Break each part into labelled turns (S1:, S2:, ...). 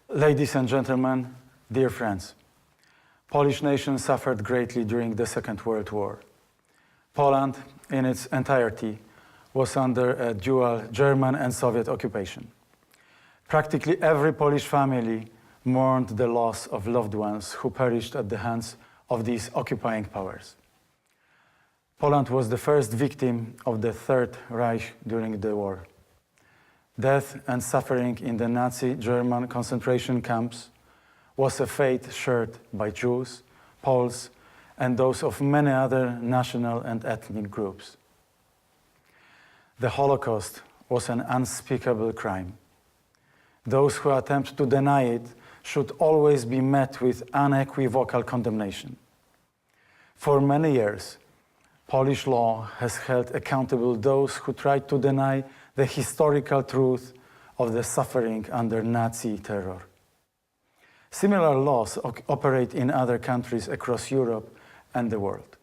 S1: Ladies and gentlemen, dear friends, Polish nation suffered greatly during the Second World War. Poland, in its entirety, was under a dual German and Soviet occupation. Practically every Polish family mourned the loss of loved ones who perished at the hands of these occupying powers. Poland was the first victim of the Third Reich during the war. Death and suffering in the Nazi German concentration camps was a fate shared by Jews, Poles, and those of many other national and ethnic groups. The Holocaust was an unspeakable crime. Those who attempt to deny it should always be met with unequivocal condemnation. For many years, Polish law has held accountable those who tried to deny the historical truth of the suffering under Nazi terror. Similar laws operate in other countries across Europe and the world.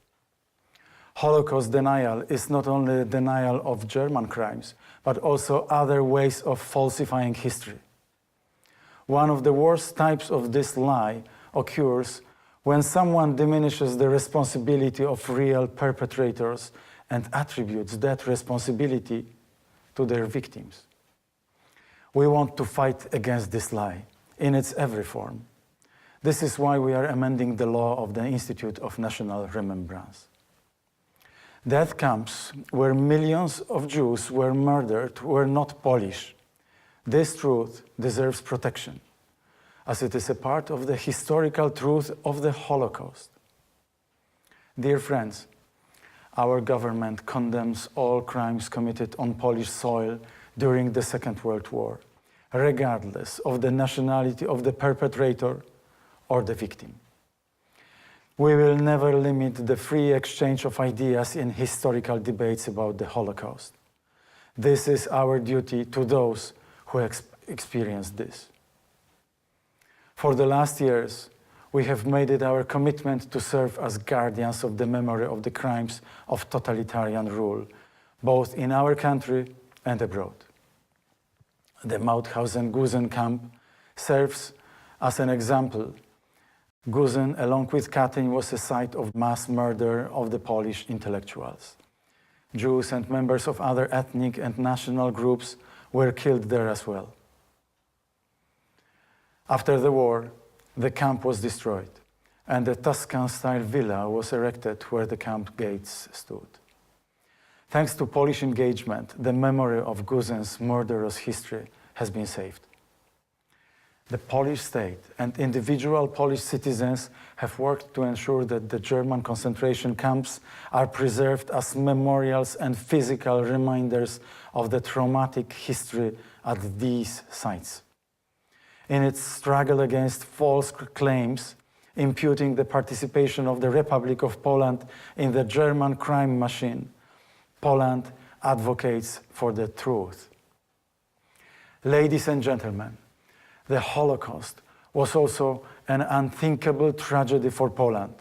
S1: Holocaust denial is not only a denial of German crimes, but also other ways of falsifying history. One of the worst types of this lie occurs when someone diminishes the responsibility of real perpetrators and attributes that responsibility to their victims. We want to fight against this lie in its every form. This is why we are amending the law of the Institute of National Remembrance. Death camps where millions of Jews were murdered were not Polish. This truth deserves protection, as it is a part of the historical truth of the Holocaust. Dear friends, our government condemns all crimes committed on Polish soil during the Second World War, regardless of the nationality of the perpetrator or the victim. We will never limit the free exchange of ideas in historical debates about the Holocaust. This is our duty to those who experienced this. For the last years, we have made it our commitment to serve as guardians of the memory of the crimes of totalitarian rule, both in our country and abroad. The Mauthausen-Gusen camp serves as an example. Gusen, along with Katyn, was a site of mass murder of the Polish intellectuals. Jews and members of other ethnic and national groups were killed there as well. After the war, the camp was destroyed, and a Tuscan-style villa was erected where the camp gates stood. Thanks to Polish engagement, the memory of Gusen's murderous history has been saved. The Polish state and individual Polish citizens have worked to ensure that the German concentration camps are preserved as memorials and physical reminders of the traumatic history at these sites. In its struggle against false claims, imputing the participation of the Republic of Poland in the German crime machine, Poland advocates for the truth. Ladies and gentlemen, the Holocaust was also an unthinkable tragedy for Poland.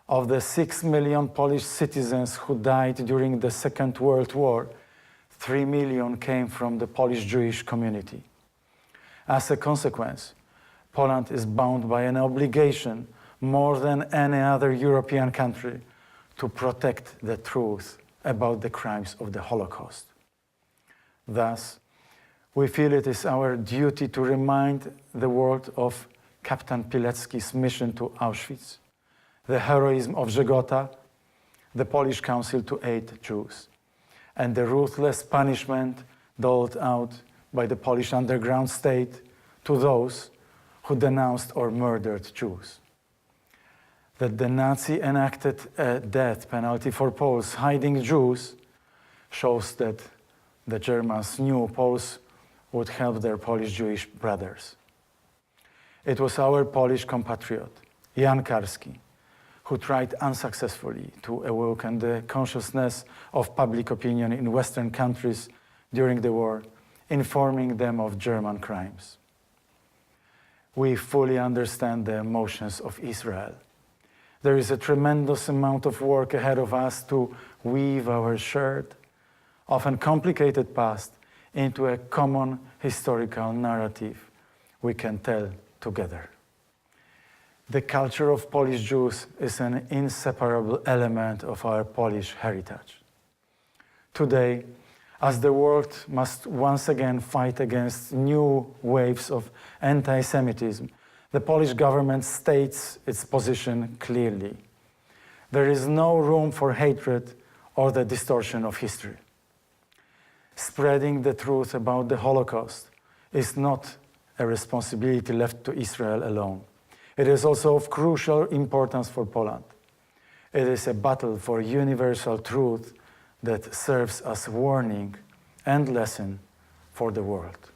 S1: Of the 6 million Polish citizens who died during the Second World War, 3 million came from the Polish Jewish community. As a consequence, Poland is bound by an obligation more than any other European country to protect the truth about the crimes of the Holocaust. Thus, we feel it is our duty to remind the world of Captain Pilecki's mission to Auschwitz, the heroism of Żegota, the Polish Council to Aid Jews, and the ruthless punishment doled out by the Polish underground state to those who denounced or murdered Jews. That the Nazi enacted a death penalty for Poles hiding Jews shows that the Germans knew Poles would help their Polish Jewish brothers. It was our Polish compatriot, Jan Karski, who tried unsuccessfully to awaken the consciousness of public opinion in Western countries during the war, informing them of German crimes. We fully understand the emotions of Israel. There is a tremendous amount of work ahead of us to weave our shared, often complicated past into a common historical narrative, we can tell together. The culture of Polish Jews is an inseparable element of our Polish heritage. Today, as the world must once again fight against new waves of anti-Semitism, the Polish government states its position clearly. There is no room for hatred or the distortion of history. Spreading the truth about the Holocaust is not a responsibility left to Israel alone. It is also of crucial importance for Poland. It is a battle for universal truth that serves as warning and lesson for the world.